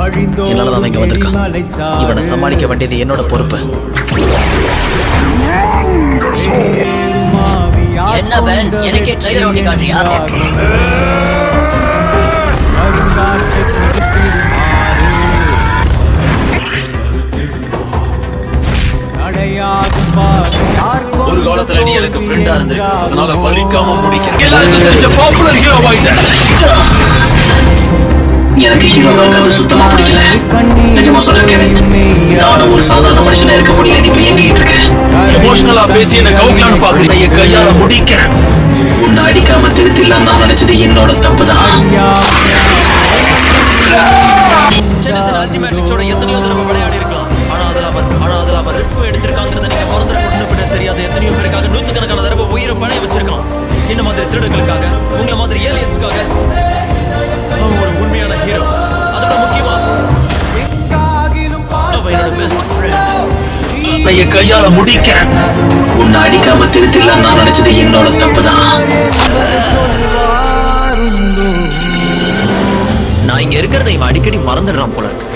என்னாலதான் இங்க வந்திருக்கான். இவனை சமாளிக்க வேண்டியது என்னோட பொறுப்பு. என்ன வேன் எனக்கே ட்ரைலர் ஓட்டி காட்டுறியா? ஒரு காலத்துல நீ எனக்கு ஃப்ரெண்டா இருந்திருக்க, அதனால வலிக்காம முடிக்கிறேன். எல்லாருக்கும் தெரிஞ்ச பாப்புலர் ஹீரோ ஆயிட்டேன். எனக்கு ஹீரோவாக சுத்தமா பிடிக்கல. நிஜமா சொல்றேன், நானும் ஒரு சாதாரண மனுஷனா இருக்க முடியல. நீ எங்கிட்டு இருக்கேன்? எமோஷனலா பேசி என்ன கவுக்கலான்னு பாக்குறேன். என் கையால முடிக்கிறேன். உன்னை அடிக்காம திருத்திடலாம் நான் நினைச்சது என்னோட தப்புதான். அல்டிமேட்ரிக்ஸோட எத்தனையோ தடவை விளையாடி இருக்கலாம். ஆனா அதுல அவர் ரிஸ்க் எடுத்திருக்காங்கிறத நீங்க பிறந்த தெரியாத எத்தனையோ பேருக்காக நூத்துக்கணக்கான தடவை உயிரை பணைய வச்சிருக்கான். இந்த மாதிரி திருடங்களுக்காக, உங்களை மாதிரி ஏலியன்ஸ்க்காக. அவன் ஒரு உண்மையான ஹீரோ. அதோட முக்கியமா என் கையால முடிக்கிறேன். உன்னை அடிக்காம திருத்திடலாம் நான் நினைச்சது என்னோட தப்புதான். நான் இங்க இருக்கிறத இவன் அடிக்கடி மறந்துடுறான் போல இருக்கு.